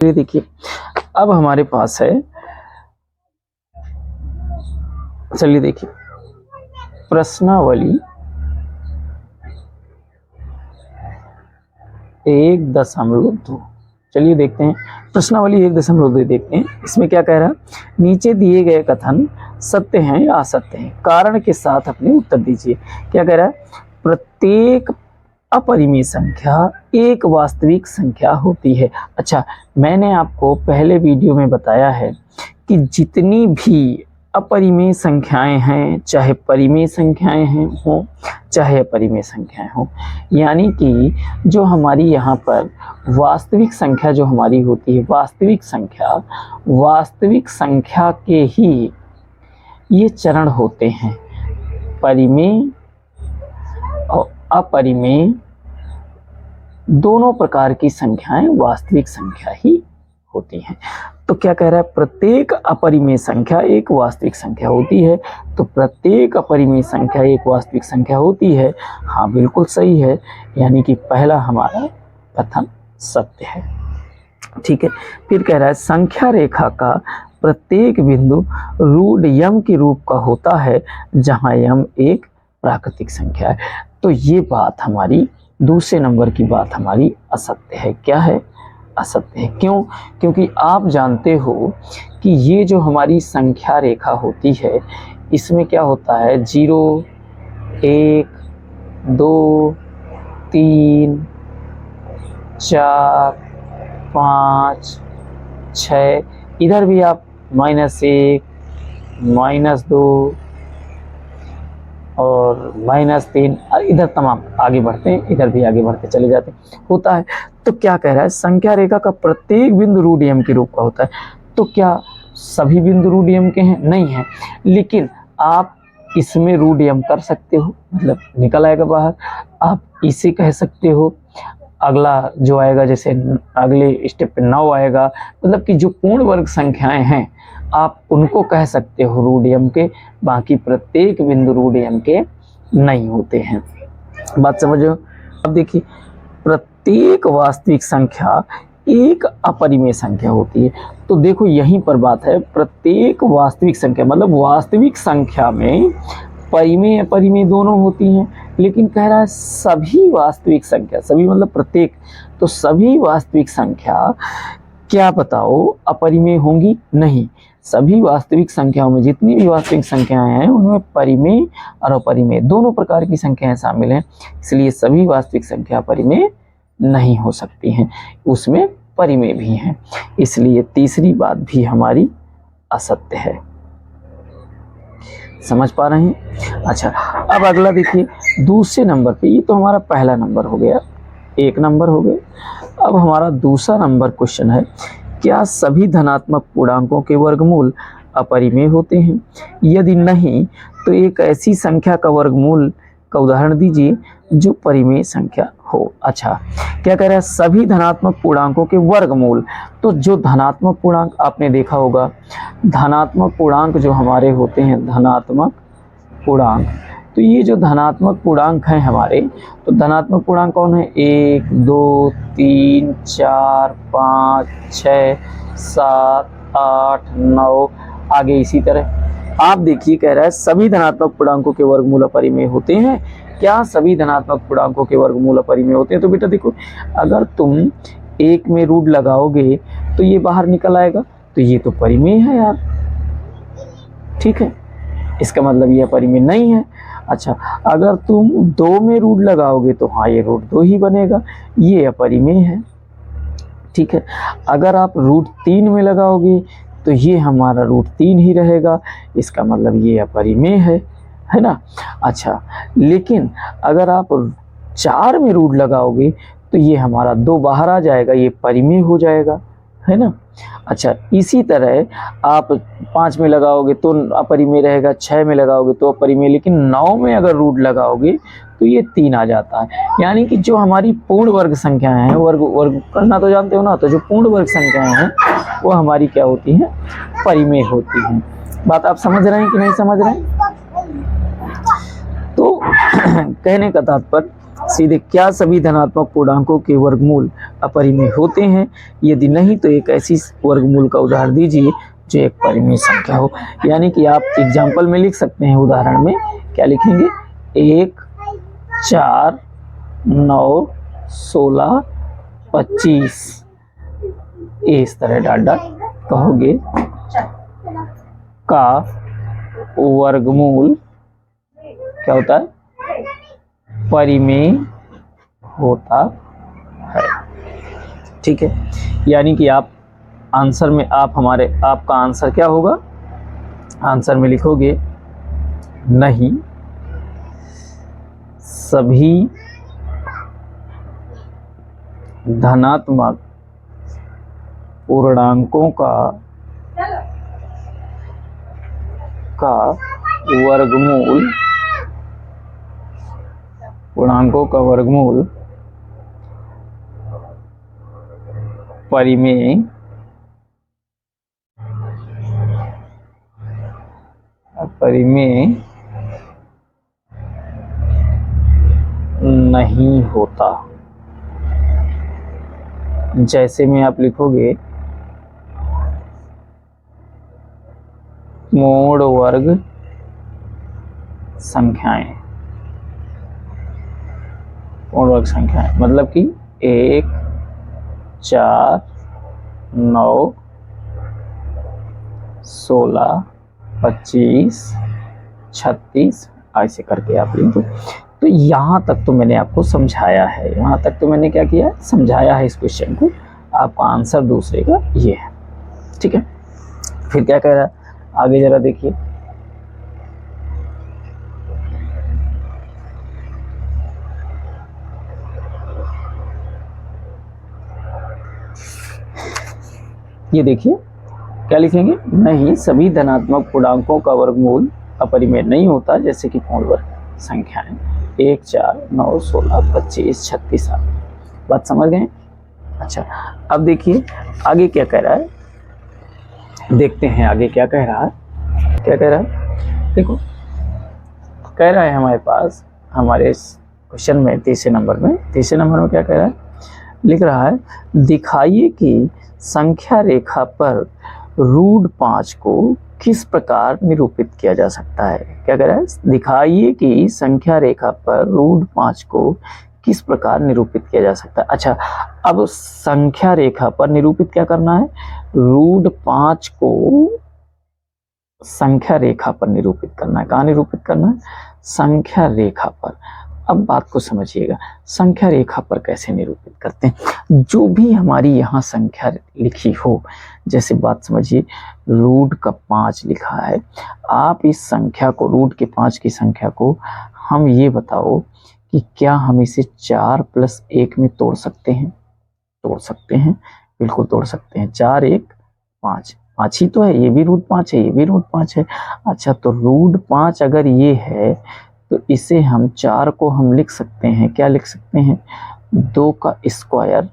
ये देखिए अब हमारे पास है, चलिए देखिए प्रश्नावली 1.2। चलिए देखते हैं प्रश्नावली 1.2 देखते हैं। इसमें क्या कह रहा है, नीचे दिए गए कथन सत्य हैं या असत्य हैं, कारण के साथ अपने उत्तर दीजिए। क्या कह रहा है, प्रत्येक अपरिमेय संख्या एक वास्तविक संख्या होती है। अच्छा, मैंने आपको पहले वीडियो में बताया है कि जितनी भी अपरिमेय संख्याएं हैं, चाहे परिमेय संख्याएं हैं हो चाहे अपरिमेय संख्याएं हो, यानी कि जो हमारी यहाँ पर वास्तविक संख्या जो हमारी होती है, वास्तविक संख्या के ही ये चरण होते हैं, परिमेय और अपरिमेय दोनों प्रकार की संख्याएं वास्तविक संख्या ही होती हैं। तो क्या कह रहा है, प्रत्येक अपरिमेय संख्या एक वास्तविक संख्या होती है। तो प्रत्येक अपरिमेय संख्या एक वास्तविक संख्या होती है, हाँ बिल्कुल सही है, यानी कि पहला हमारा कथन सत्य है। ठीक है, फिर कह रहा है संख्या रेखा का प्रत्येक बिंदु रूट यम के रूप का होता है जहां यम एक प्राकृतिक संख्या है। तो ये बात हमारी दूसरे नंबर की बात हमारी असत्य है। क्या है, असत्य है। क्यों? क्योंकि आप जानते हो कि ये जो हमारी संख्या रेखा होती है इसमें क्या होता है, 0 1 2 3 4 5 6, इधर भी आप -1 -2 और -3, इधर तमाम आगे बढ़ते हैं, इधर भी आगे बढ़ते चले जाते हैं, होता है। तो क्या कह रहा है, संख्या रेखा का प्रत्येक बिंदु रूट यम के रूप का होता है। तो क्या सभी बिंदु रूट यम के हैं? नहीं है, लेकिन आप इसमें रूट यम कर सकते हो, मतलब निकल आएगा बाहर। आप इसे कह सकते हो, अगला जो आएगा, जैसे अगले स्टेप पे 9 आएगा, मतलब कि जो पूर्ण वर्ग संख्याएं हैं आप उनको कह सकते हो रूट यम के, बाकी प्रत्येक बिंदु रूट यम के नहीं होते हैं। बात समझो। अब देखिए प्रत्येक वास्तविक संख्या एक अपरिमेय संख्या होती है। तो देखो यहीं पर बात है, प्रत्येक वास्तविक संख्या मतलब वास्तविक संख्या में परिमेय अपरिमेय दोनों होती हैं, लेकिन कह रहा है सभी वास्तविक संख्या, सभी मतलब प्रत्येक, तो सभी वास्तविक संख्या क्या बताओ अपरिमेय होंगी? नहीं, सभी वास्तविक संख्याओं में जितनी भी वास्तविक संख्याएं हैं उनमें परिमेय और अपरिमेय दोनों प्रकार की संख्याएं शामिल हैं, इसलिए सभी वास्तविक संख्या परिमेय नहीं हो सकती हैं, उसमें परिमेय भी हैं, इसलिए तीसरी बात भी हमारी असत्य है। समझ पा रहे हैं? अच्छा, अब अगला देखिए दूसरे नंबर पे, ये तो हमारा पहला नंबर हो गया, 1 नंबर हो गया। अब हमारा दूसरा नंबर क्वेश्चन है, क्या सभी धनात्मक पूर्णांकों के वर्गमूल अपरिमेय होते हैं? यदि नहीं तो एक ऐसी संख्या का वर्गमूल का उदाहरण दीजिए जो परिमेय संख्या हो। अच्छा, क्या कह रहा है, सभी धनात्मक पूर्णांकों के वर्गमूल। तो जो धनात्मक पूर्णांक आपने देखा होगा, धनात्मक पूर्णांक जो हमारे होते हैं, धनात्मक पूर्णांक, तो ये जो धनात्मक पूर्णांक हैं हमारे, तो धनात्मक पूर्णांक कौन है, 1 2 3 4 5 6 7 8 9, आगे इसी तरह। आप देखिए कह रहा है सभी धनात्मक पूर्णांकों के वर्गमूल अपरिमेय होते हैं। क्या सभी धनात्मक पूर्णांकों के वर्गमूल अपरिमेय होते हैं? तो बेटा देखो, अगर तुम 1 में रूट लगाओगे तो ये बाहर निकल आएगा, तो ये तो परिमेय है यार, ठीक है, इसका मतलब ये परिमेय नहीं है। अच्छा, अगर तुम 2 में रूट लगाओगे तो हाँ ये रूट 2 ही बनेगा, ये अपरिमेय है, ठीक है। अगर आप रूट 3 में लगाओगे तो ये हमारा रूट 3 ही रहेगा, इसका मतलब ये अपरिमेय है ना। अच्छा, लेकिन अगर आप 4 में रूट लगाओगे तो ये हमारा 2 बाहर आ जाएगा, ये परिमेय हो जाएगा, है ना। अच्छा, इसी तरह आप 5 में लगाओगे तो अपरिमेय रहेगा, 6 में लगाओगे तो अपरिमेय, लेकिन 9 में अगर रूट लगाओगे तो ये 3 आ जाता है। यानी कि जो हमारी पूर्ण वर्ग संख्याएं हैं, वर्ग करना तो जानते हो ना, तो जो पूर्ण वर्ग संख्याएं हैं वो हमारी क्या होती हैं, परिमेय होती हैं। बात आप समझ रहे हैं कि नहीं समझ रहे हैं? तो कहने का तात्पर्य सीधे क्या सभी धनात्मक पूर्णांकों के वर्गमूल अपरिमेय होते हैं? यदि नहीं तो एक ऐसी वर्गमूल का उदाहरण दीजिए जो एक परिमेय संख्या हो। यानी कि आप एग्जाम्पल में लिख सकते हैं, उदाहरण में क्या लिखेंगे? 1, 4, 9, 16, 25, इस तरह डाट डाट कहोगे का वर्गमूल क्या होता है? परिमेय होता है। ठीक है, यानी कि आप आंसर में आपका आंसर क्या होगा? आंसर में लिखोगे नहीं सभी धनात्मक पूर्णांकों का वर्गमूल परिमेय नहीं होता। जैसे में आप लिखोगे मोड़ वर्ग संख्याएं, मतलब कि 1, 4, 9, 16, 25, 36 ऐसे करके आप लिख दो। तो यहाँ तक तो मैंने आपको समझाया है, यहाँ तक तो मैंने क्या किया है? समझाया है इस क्वेश्चन को। आपका आंसर दूसरे का ये है। ठीक है, फिर क्या कह रहा है आगे, जरा देखिए। ये देखिए क्या लिखेंगे? नहीं सभी धनात्मक पूर्णांकों का वर्गमूल अपरिमेय नहीं होता, जैसे कि पूर्ण वर्ग संख्याएं 1, 4, 9, 16, 25, 36। बात समझ गए? अच्छा, अब देखिए आगे क्या कह रहा है, देखते हैं आगे क्या कह रहा है। क्या कह रहा है? देखो, कह रहा है हमारे पास, हमारे क्वेश्चन में तीसरे नंबर में क्या कह रहा है? लिख रहा है दिखाइए कि संख्या रेखा पर √5 को किस प्रकार निरूपित किया जा सकता है। क्या कह रहा है? दिखाइए कि संख्या रेखा पर √5 को किस प्रकार निरूपित किया जा सकता है। अच्छा, अब संख्या रेखा पर निरूपित क्या करना है? √5 को संख्या रेखा पर निरूपित करना है। कहाँ निरूपित करना है? संख्या रेखा पर। अब बात को समझिएगा, संख्या रेखा पर कैसे निरूपित करते हैं? जो भी हमारी यहाँ संख्या लिखी हो, जैसे बात समझिए √5 लिखा है, आप इस संख्या को √5 की संख्या को हम ये बताओ कि क्या हम इसे 4 + 1 में तोड़ सकते हैं? तोड़ सकते हैं, बिल्कुल तोड़ सकते हैं। 4, 1, 5, 5 ही तो है, ये भी √5 है, ये भी √5 है। अच्छा, तो √5 अगर ये है तो इसे हम 4 को हम लिख सकते हैं, क्या लिख सकते हैं? 2 का स्क्वायर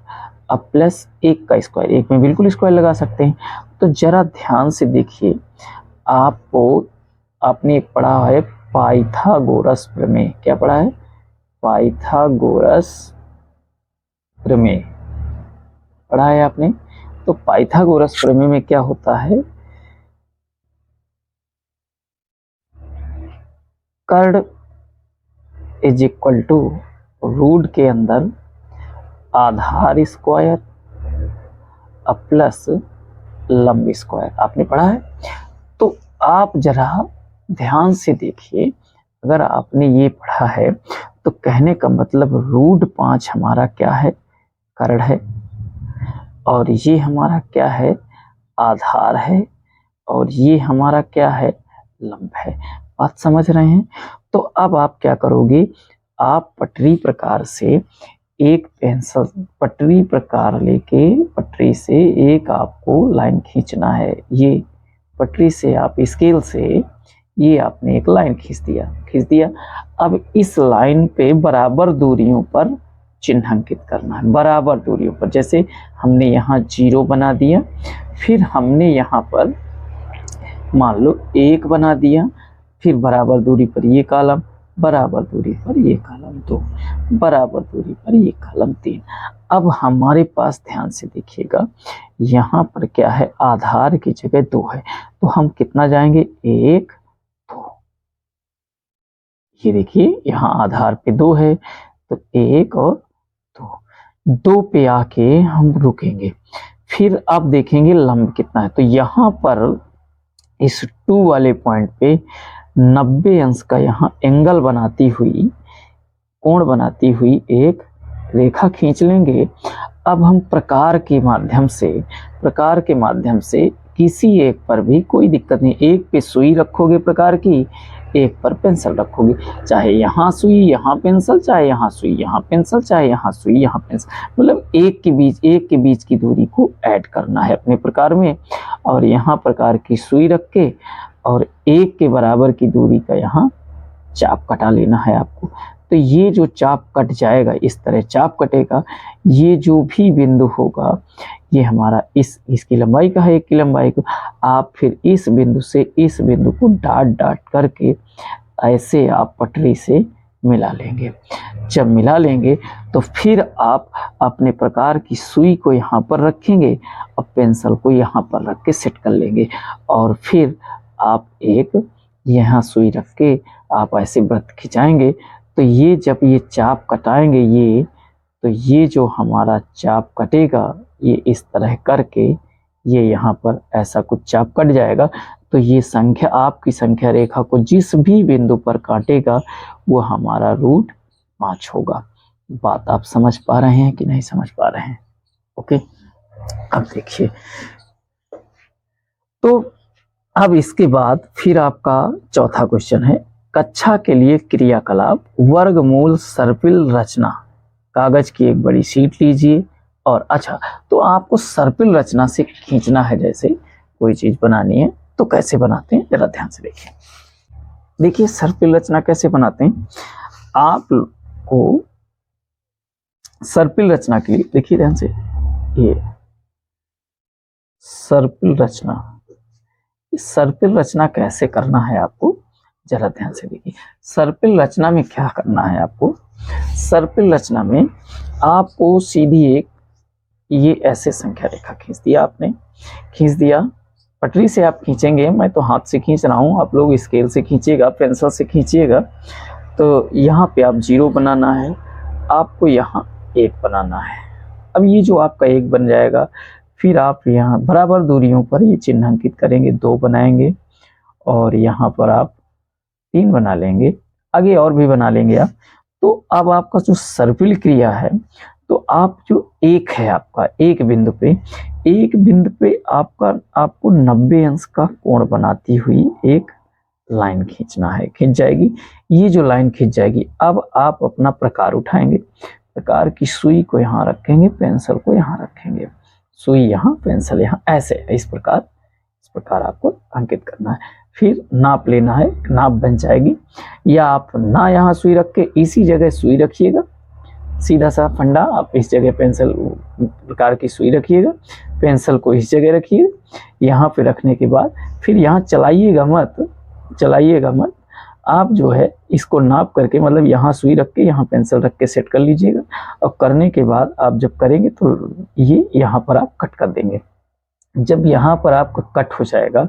अब +1 का स्क्वायर, 1 में बिल्कुल स्क्वायर लगा सकते हैं। तो जरा ध्यान से देखिए, आपने पढ़ा है पाइथागोरस प्रमेय। क्या पढ़ा है? पाइथागोरस प्रमेय पढ़ा है आपने। तो पाइथागोरस प्रमेय में क्या होता है? कर्ण = रूट के अंदर आधार स्क्वायर प्लस लंब स्क्वायर, आपने पढ़ा है। तो आप जरा ध्यान से देखिए, अगर आपने ये पढ़ा है तो कहने का मतलब √5 हमारा क्या है? कर्ण है, और ये हमारा क्या है? आधार है, और ये हमारा क्या है? लंब है। बात समझ रहे हैं? तो अब आप क्या करोगे? आप पटरी प्रकार से एक पेंसिल, पटरी प्रकार लेके पटरी से एक आपको लाइन खींचना है। ये पटरी से आप स्केल से ये आपने एक लाइन खींच दिया। अब इस लाइन पे बराबर दूरियों पर चिन्हांकित करना है, बराबर दूरियों पर। जैसे हमने यहाँ 0 बना दिया, फिर हमने यहाँ पर मान लो 1 बना दिया, फिर बराबर दूरी पर ये कॉलम, बराबर दूरी पर ये कॉलम 2, बराबर दूरी पर ये कॉलम 3। अब हमारे पास ध्यान से देखिएगा, यहाँ पर क्या है, आधार की जगह 2 है, तो हम कितना जाएंगे, 1 2। ये देखिए यहाँ आधार पे 2 है, तो 1 और 2 पे आके हम रुकेंगे। फिर आप देखेंगे लंब कितना है, तो यहाँ पर इस 2 वाले पॉइंट पे 90 अंश का यहाँ एंगल बनाती हुई, कोण बनाती हुई एक रेखा खींच लेंगे। अब हम प्रकार के माध्यम से किसी एक पर भी कोई दिक्कत नहीं, एक पे सुई रखोगे प्रकार की, एक पर पेंसिल रखोगे, चाहे यहाँ सुई यहाँ पेंसिल, चाहे यहाँ सुई यहाँ पेंसिल, चाहे यहाँ सुई यहाँ पेंसिल, मतलब एक के बीच की दूरी को ऐड करना है अपने प्रकार में, और यहाँ प्रकार की सुई रख के और एक के बराबर की दूरी का यहाँ चाप कटा लेना है आपको। तो ये जो चाप कट जाएगा, इस तरह चाप कटेगा, ये जो भी बिंदु होगा ये हमारा इसकी लंबाई का है, 1 की लंबाई को आप फिर इस बिंदु से इस बिंदु को डाट करके ऐसे आप पटरी से मिला लेंगे। जब मिला लेंगे तो फिर आप अपने प्रकार की सुई को यहाँ पर रखेंगे और पेंसिल को यहाँ पर रख के सेट कर लेंगे, और फिर आप एक यहाँ सुई रख के आप ऐसे वृत्त खिंचाएंगे। तो ये जब ये चाप कटाएंगे तो ये जो हमारा चाप कटेगा, ये इस तरह करके ये यहाँ पर ऐसा कुछ चाप कट जाएगा। तो ये संख्या, आपकी संख्या रेखा को जिस भी बिंदु पर काटेगा वो हमारा रूट 5 होगा। बात आप समझ पा रहे हैं कि नहीं समझ पा रहे हैं? ओके, अब देखिए, तो अब इसके बाद फिर आपका चौथा क्वेश्चन है, कक्षा के लिए क्रियाकलाप वर्गमूल सर्पिल रचना। कागज की एक बड़ी शीट लीजिए और अच्छा, तो आपको सर्पिल रचना से खींचना है, जैसे कोई चीज बनानी है तो कैसे बनाते हैं जरा ध्यान से देखिए। देखिए सर्पिल रचना कैसे बनाते हैं, आप को सर्पिल रचना के लिए देखिए ध्यान से, ये सर्पिल रचना कैसे करना है आपको जरा ध्यान से देखिए। सर्पिल रचना में क्या करना है आपको, सर्पिल रचना में आपको सीधी एक ये ऐसे संख्या रेखा खींच दिया, आपने खींच दिया, पटरी से आप खींचेंगे, मैं तो हाथ से खींच रहा हूँ, आप लोग स्केल से खींचिएगा, पेंसिल से खींचिएगा। तो यहाँ पे आप 0 बनाना है, आपको यहाँ 1 बनाना है। अब ये जो आपका 1 बन जाएगा, फिर आप यहाँ बराबर दूरियों पर ये चिन्हांकित करेंगे, 2 बनाएंगे और यहाँ पर आप 3 बना लेंगे, आगे और भी बना लेंगे आप। तो अब आपका जो सर्पिल क्रिया है, तो आप जो 1 है आपका, एक बिंदु पे आपको 90 अंश का कोण बनाती हुई एक लाइन खींचना है, खींच जाएगी। ये जो लाइन खींच जाएगी, अब आप अपना प्रकार उठाएंगे, प्रकार की सुई को यहाँ रखेंगे, पेंसिल को यहाँ रखेंगे, सुई यहाँ पेंसिल यहाँ, ऐसे इस प्रकार आपको अंकित करना है। फिर नाप लेना है, नाप बन जाएगी, या आप ना यहाँ सुई रख के इसी जगह सुई रखिएगा, सीधा सा फंडा, आप इस जगह पेंसिल प्रकार की सुई रखिएगा, पेंसिल को इस जगह रखिए, यहाँ पे रखने के बाद फिर यहाँ चलाइएगा मत, आप जो है इसको नाप करके, मतलब यहाँ सुई रख के यहाँ पेंसिल रख के सेट कर लीजिएगा। और करने के बाद आप जब करेंगे तो ये यहाँ पर आप कट कर देंगे। जब यहाँ पर आपका कट हो जाएगा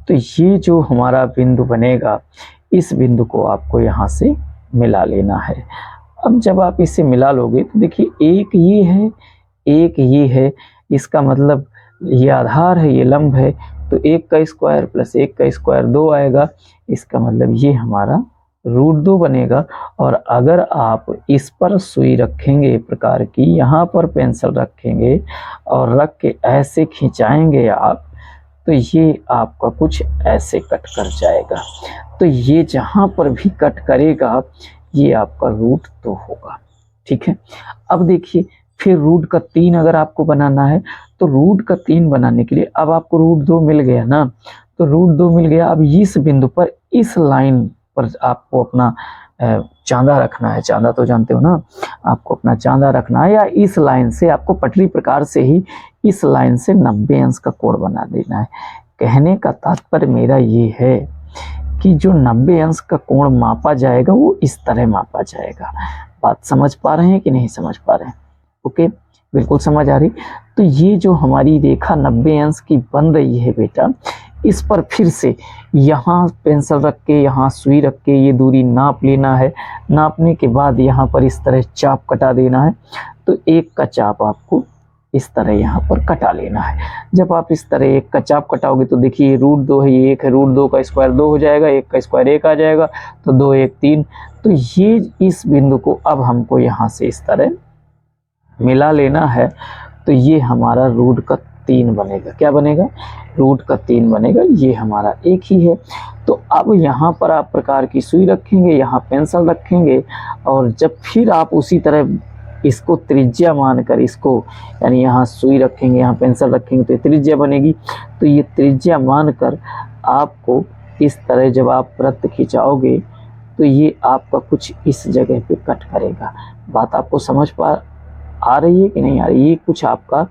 तो ये जो हमारा बिंदु बनेगा, इस बिंदु को आपको यहाँ से मिला लेना है। अब जब आप इसे मिला लोगे तो देखिए, एक ये है, इसका मतलब ये आधार है, ये लंब है, तो 1 का स्क्वायर प्लस 1 का स्क्वायर 2 आएगा, इसका मतलब ये हमारा √2 बनेगा। और अगर आप इस पर सुई रखेंगे प्रकार की, यहाँ पर पेंसिल रखेंगे और रख के ऐसे खिंचाएंगे आप, तो ये आपका कुछ ऐसे कट कर जाएगा। तो ये जहाँ पर भी कट करेगा ये आपका √2 होगा, ठीक है। अब देखिए, फिर √3 अगर आपको बनाना है तो √3 बनाने के लिए अब आपको √2 मिल गया ना, तो √2 मिल गया। अब इस बिंदु पर, इस लाइन पर आपको अपना चांदा रखना है, चांदा तो जानते हो ना, आपको अपना चांदा रखना है, या इस लाइन से आपको पटरी प्रकार से ही इस लाइन से 90 अंश का कोण बना देना है। कहने का तात्पर्य मेरा ये है कि जो 90 अंश का कोण मापा जाएगा वो इस तरह मापा जाएगा। बात समझ पा रहे हैं कि नहीं समझ पा रहे हैं? ओके, बिल्कुल समझ आ रही। तो ये जो हमारी रेखा 90 अंश की बन रही है बेटा, इस पर फिर से यहाँ पेंसिल रख के, यहाँ सुई रख के ये दूरी नाप लेना है। नापने के बाद यहाँ पर इस तरह चाप कटा देना है। तो एक का चाप आपको इस तरह यहाँ पर कटा लेना है। जब आप इस तरह एक का चाप कटाओगे तो देखिए √2 है, ये 1 है, √2 का स्क्वायर 2 हो जाएगा, 1 का स्क्वायर 1 आ जाएगा, तो 2 1 3। तो ये इस बिंदु को अब हमको यहाँ से इस तरह मिला लेना है। तो ये हमारा √3 बनेगा। क्या बनेगा? √3 बनेगा। ये हमारा एक ही है। तो अब यहाँ पर आप प्रकार की सुई रखेंगे, यहाँ पेंसिल रखेंगे, और जब फिर आप उसी तरह इसको त्रिज्या मानकर, इसको यानी यहाँ सुई रखेंगे, यहाँ पेंसिल रखेंगे तो ये त्रिज्या बनेगी। तो ये त्रिज्या मानकर आपको इस तरह जब आप वृत्त खिंचाओगे तो ये आपका कुछ इस जगह पे कट करेगा। बात आपको समझ आ रही है कि नहीं आ रही? ये कुछ आपका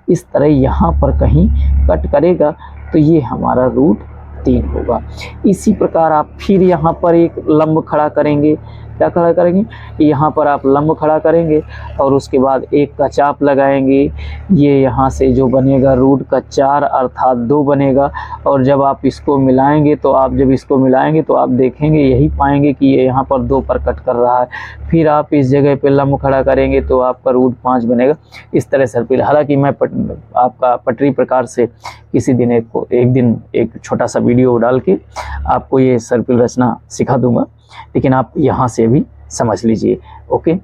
इस तरह यहाँ पर कहीं कट करेगा। तो ये हमारा √3 होगा। इसी प्रकार आप फिर यहाँ पर एक लंब खड़ा करेंगे। क्या खड़ा करेंगे? यहाँ पर आप लंब खड़ा करेंगे और उसके बाद एक का चाप लगाएंगे। ये यहाँ से जो बनेगा √4 अर्थात 2 बनेगा। और जब आप इसको मिलाएंगे तो आप देखेंगे, यही पाएंगे कि ये यहाँ पर 2 पर कट कर रहा है। फिर आप इस जगह पे लंब खड़ा करेंगे तो आपका √5 बनेगा। इस तरह सर्पिल, हालांकि मैं आपका पटरी प्रकार से किसी दिन एक छोटा सा वीडियो डाल के आपको ये सर्पिल रचना सिखा दूंगा, लेकिन आप यहाँ से भी समझ लीजिए। ओके।